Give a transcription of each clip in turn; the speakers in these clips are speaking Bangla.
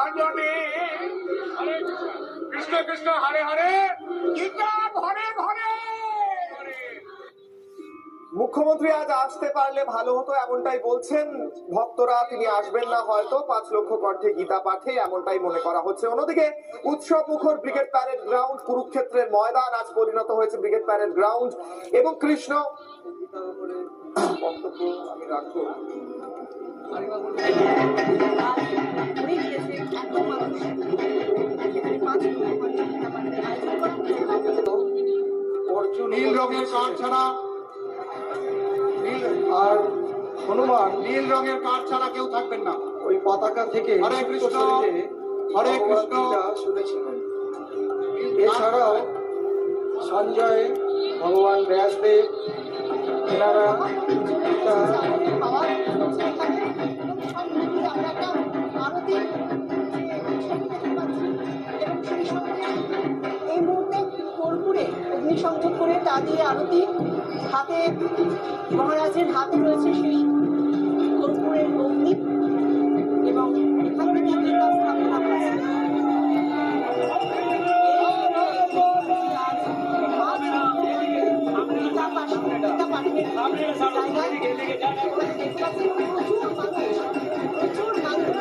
ভজনে কৃষ্ণ কৃষ্ণ হরে হরে গীতা ঘরে ঘরে। মুখ্যমন্ত্রী আজ আসতে পারলে ভালো হতো এমনটাই বলছেন ভক্তরা। তিনি আসবেন না হয়তো 5 লক্ষ কণ্ঠে গীতা পাঠে, এমনটাই মনে করা হচ্ছে। অন্যদিকে উৎসব মুখর ব্রিগেড প্যারেড গ্রাউন্ড, কুরুক্ষেত্রের ময়দান আজ পরিণত হয়েছে ব্রিগেড প্যারেড গ্রাউন্ড। এবং কৃষ্ণ বক্তব্য আমি রাখবো। নীল রঙের কার্ড ছাড়া আর হনুমান নীল রঙের কার্ড ছাড়া কেউ থাকবেন না। ওই পতাকা থেকে হরে কৃষ্ণ, হরে হরে কৃষ্ণ শুনেছিলেন। এছাড়াও সঞ্জয়, ভগবান ব্যাসদেব এনারা এই মুহূর্তে কর্পূরে অগ্নিসংযোগ করে তা দিয়ে আরতি, হাতে মহারাজের হাতে রয়েছে সেই কর্পূরের অগ্নি এবং এখানে গীতা স্থাপনা করেছে। প্রচুর মানুষ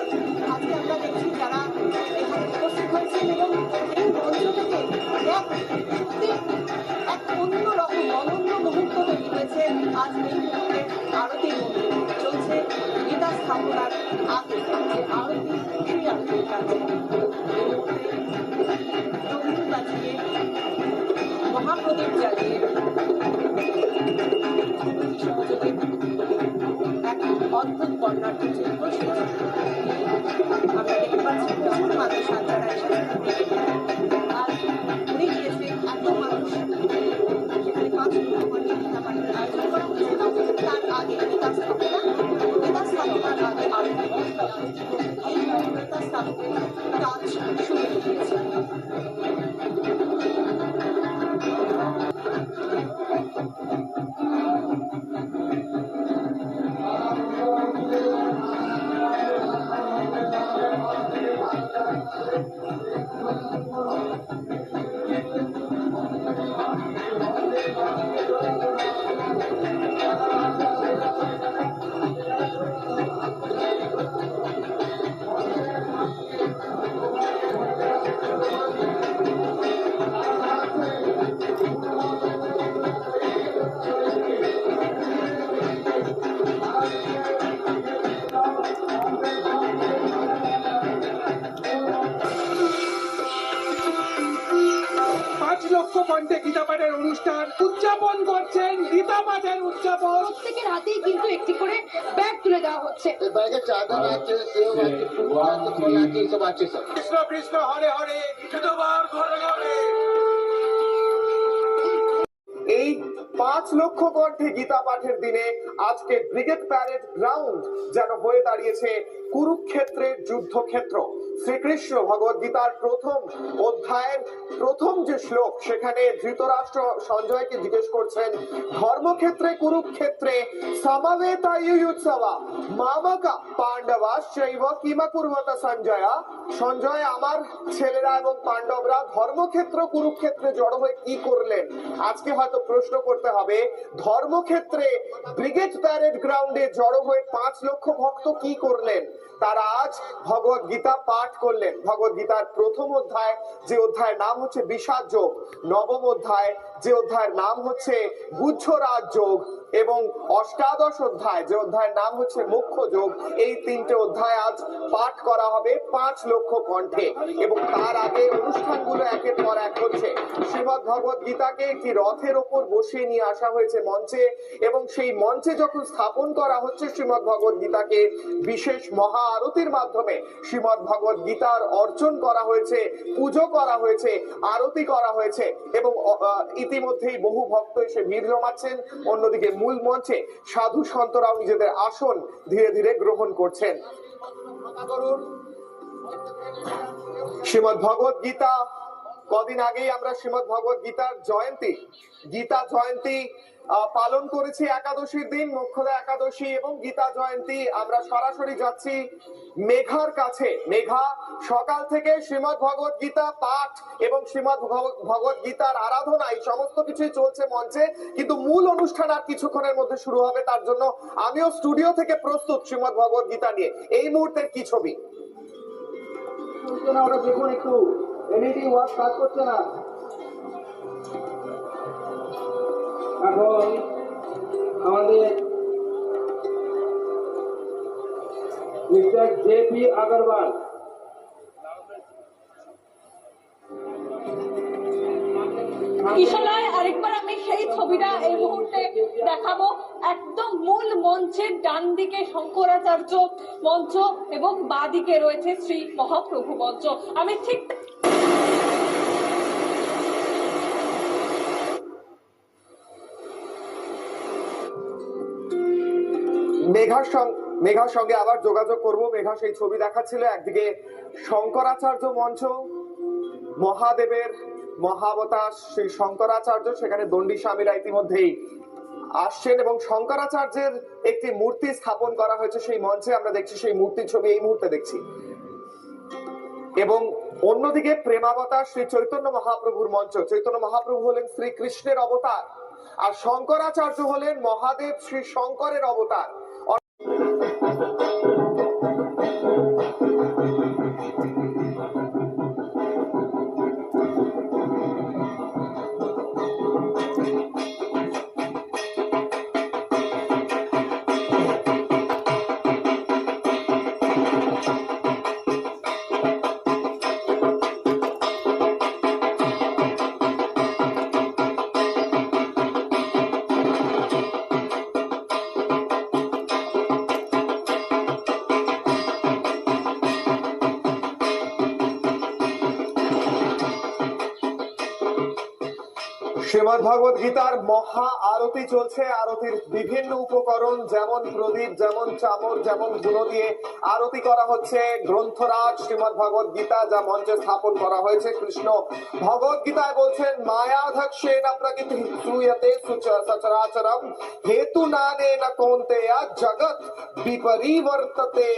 আজকে আমরা দেখছি যারা এখানে উপস্থিত হয়েছেন এবং এই মঞ্চ থেকে এক অন্যরকম অনন্য মুহূর্ত তৈরি হয়েছে। আজ এই মুহূর্তে আরতির মধ্যে চলছে গীতা স্থাপনার আগে যে আরতি, সেই আরতির কাছে তরুণ বাজিয়ে মহাপ্রদীপ জ্বালিয়ে সহযোগে এক অদ্ভুত বর্ণাঢ্য চিত্র আমরা দেখতে পাচ্ছি। প্রচুর মানুষ আজ যারা এসেছেন আর ঘুরে গিয়েছে এত মানুষ। সেখানে 5 লক্ষ কণ্ঠে গীতা পাঠের আয়োজন করা হয়েছে এবং তার আগে গীতা স্থাপনার আগে আরতি, এই গীতা স্থাপনের কাজ শুরু হয়ে গিয়েছে। লক্ষ কণ্ঠে গীতা পাঠের অনুষ্ঠান উদযাপন করছেন। গীতা পাঠের উদযাপন, প্রত্যেকের হাতেই কিন্তু একটি করে ব্যাগ তুলে দেওয়া হচ্ছে। কৃষ্ণ কৃষ্ণ হরে হরে গীতবার ঘরে ঘরে। এই 5 লক্ষ কণ্ঠে গীতা পাঠের দিনে আজকে ব্রিগেড প্যারেড গ্রাউন্ড যেন হয়ে দাঁড়িয়েছে কুরুক্ষেত্রের যুদ্ধক্ষেত্র। শ্রীকৃষ্ণ ভগবদ গীতার প্রথম অধ্যায়ের প্রথম যে শ্লোক, সেখানে ধৃতরাষ্ট্র সঞ্জয়কে জিজ্ঞেস করছেন, ধর্মক্ষেত্রে কুরুক্ষেত্রে সমবেতায়ুৎসবা মামাকা পাণ্ডবাশ্চৈব কিমা কুর্বত সঞ্জয়া। সঞ্জয়, আমার ছেলেরা এবং পাণ্ডবরা ধর্মক্ষেত্র কুরুক্ষেত্রে জড়ো হয়ে কি করলেন? আজকে হয়তো প্রশ্ন করতে হবে, ধর্মক্ষেত্রে ব্রিগেড প্যারেড গ্রাউন্ডে জড়ো হয়ে 5 লক্ষ ভক্ত কি করলেন? তারা আজ ভগবদ গীতা পাঠ করলেন। ভগবদ গীতার প্রথম অধ্যায়, যে অধ্যায়ের নাম হচ্ছে বিষাদ যোগ, নবম অধ্যায় যে অধ্যায়ের নাম হচ্ছে গুহ্যরাজ যোগ, এবং অষ্টাদশ অধ্যায় যে অধ্যায়ের নাম হচ্ছে মোক্ষ যোগ, এই 3টে অধ্যায় আজ পাঠ করা হবে 5 লক্ষ কণ্ঠে। এবং তার আগে অনুষ্ঠানগুলো একের পর এক হচ্ছে। শ্রীমদ ভগবদ গীতাকে একটি রথের ওপর বসিয়ে নিয়ে আসা হয়েছে মঞ্চে, এবং সেই মঞ্চে যখন স্থাপন করা হচ্ছে শ্রীমদ ভগবদ গীতাকে, বিশেষ মহা আরতির মাধ্যমে শ্রীমদ ভগবদ গীতার অর্জন করা হয়েছে, পুজো করা হয়েছে, আরতি করা হয়েছে, এবং ইতিমধ্যেই বহু ভক্ত এসে ভিড় জমাচ্ছেন। অন্যদিকে মূল মঞ্চে সাধু সন্তরাও নিজেদের আসন ধীরে ধীরে গ্রহণ করছেন। শ্রীমদ ভগবদ গীতা কদিন আগেই আমরা শ্রীমদ্ ভগবত গীতার গীতা জয়ন্তী পালন করেছি একাদশীর দিন, মোক্ষদা একাদশী এবং গীতা জয়ন্তী। আমরা সরাসরি যাচ্ছি মেঘার কাছে। মেঘা সকাল থেকে শ্রীমদ্ ভগবত গীতা পাঠ এবং শ্রীমদ্ ভগবত গীতার আরাধনা এই সমস্ত কিছুই চলছে মঞ্চে, কিন্তু মূল অনুষ্ঠান আর কিছুক্ষণের মধ্যে শুরু হবে। তার জন্য আমিও স্টুডিও থেকে প্রস্তুত শ্রীমদ্ ভগবত গীতা নিয়ে। এই মুহূর্তের কি ছবি ওরা দেখুন, একটু এলইডি ওয়াচ কাজ করছে না। এখন আমাদের মিস্টার জেপি আগরওয়াল ইশারায় আরেকবার আমি সেই ছবিটা এই মুহূর্তে দেখাবো। একদম মূল মঞ্চের ডান দিকে শঙ্করাচার্য মঞ্চ এবং বাঁ দিকে রয়েছে শ্রী মহাপ্রভু মঞ্চ। আমি ঠিক মেঘার সঙ্গে আবার যোগাযোগ করব। মেঘা সেই ছবি দেখাচ্ছিল, একদিকে শঙ্করাচার্য মঞ্চ, মহাদেবের মহাবতার শ্রী শঙ্করাচার্য, সেখানে দণ্ডী স্বামীরা ইতিমধ্যেই আসছেন এবং শঙ্করাচার্যের একটি মূর্তি স্থাপন করা হয়েছে সেই মঞ্চে। আমরা দেখছি সেই মূর্তির ছবি এই মুহূর্তে দেখছি। এবং অন্যদিকে প্রেমাবতার শ্রী চৈতন্য মহাপ্রভুর মঞ্চ। চৈতন্য মহাপ্রভু হলেন শ্রীকৃষ্ণের অবতার, আর শঙ্করাচার্য হলেন মহাদেব শ্রী শঙ্করের অবতার। শ্রীমদ্ ভগবত গীতার মহা আরতি চলছে। আরতির বিভিন্ন উপকরণ যেমন প্রদীপ, যেমন চামর, যেমন ধুনো দিয়ে আরতি করা হচ্ছে। গ্রন্থরাজ শ্রীমদ্ ভগবত গীতা যা মঞ্চে স্থাপন করা হয়েছে। কৃষ্ণ ভগবত গীতায় বলছেন মায়াধক্ষেন প্রকৃতি শ্রূয়তে সচরাচরম হেতু নানেন কৌন্তেয়া জগৎ বিপরিবর্ততে।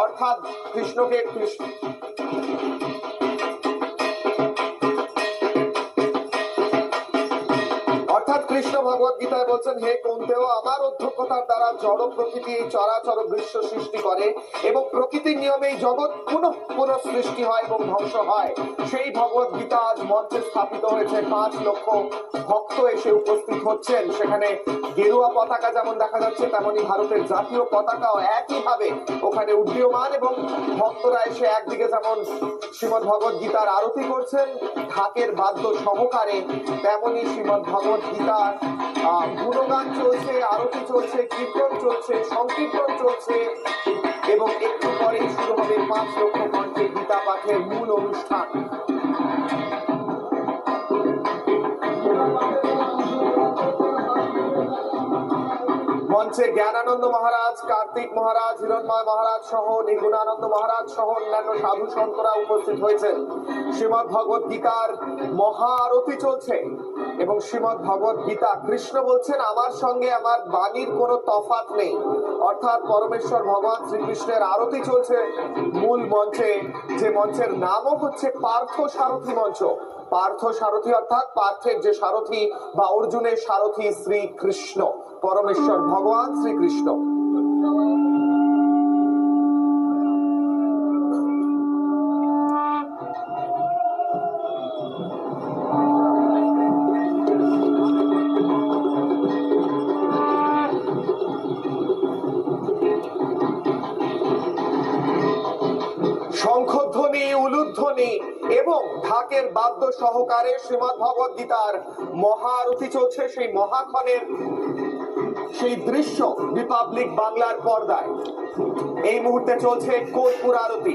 অর্থাৎ কৃষ্ণকে কৃষ্ণ ভগবত গীতায় বলছেন, হে কৌন্তেয়, আমার অধ্যক্ষতার দ্বারা জড় প্রকৃতি এই চরাচর বিশ্ব সৃষ্টি করে এবং প্রকৃতির নিয়মে এই জগৎ পুনঃ সৃষ্টি হয় এবং ধ্বংস হয়। সেই ভগবত গীতা আজ মঞ্চে স্থাপিত হয়েছে। 5 লক্ষ ভক্ত এসে উপস্থিত হচ্ছেন। সেখানে গেরুয়া পতাকা যেমন দেখা যাচ্ছে, তেমনি ভারতের জাতীয় পতাকাও একইভাবে ওখানে উড্ডীয়মান এবং ভক্তরা এসে একদিকে যেমন শ্রীমদ্ ভগবত গীতার আরতি করছেন ঢাকের বাদ্য সহকারে, তেমনি শ্রীমদ্ ভগবত গীতার গুণগান চলছে, আরতি চলছে, কীর্তন চলছে, সংকীর্তন চলছে এবং একটু পরেই শুরু হবে 5 লক্ষ কণ্ঠে গীতা পাঠের মূল অনুষ্ঠান। মঞ্চে জ্ঞানানন্দ মহারাজ, কার্তিক মহারাজ, হিরণময় মহারাজ সহ নিগুণানন্দ মহারাজ সহ অন্যান্য সাধু সন্তরা উপস্থিত হয়েছেন। শ্রীমদ্ ভগবত গীতার মহা আরতি চলছে এবং শ্রীমদ্ ভগবত গীতা কৃষ্ণ বলছেন, আমার সঙ্গে আমার বাণীর কোনো তফাৎ নেই। অর্থাৎ পরমেশ্বর ভগবান শ্রীকৃষ্ণের আরতি চলছে মূল মঞ্চে, যে মঞ্চের নামও হচ্ছে পার্থ সারথী মঞ্চ। পার্থ সারথী অর্থাৎ পার্থের যে সারথী বা অর্জুনের সারথী শ্রীকৃষ্ণ, পরমেশ্বর ভগবান শ্রীকৃষ্ণ। শঙ্খধ্বনি, উলুধ্বনি এবং ঢাকের বাদ্য সহকারে শ্রীমদ্ ভগবত গীতার মহা আরতি চলছে। সেই মহাক্ষণের সেই দৃশ্য রিপাবলিক বাংলার পর্দায় এই মুহূর্তে চলছে কর্পূর আরতি।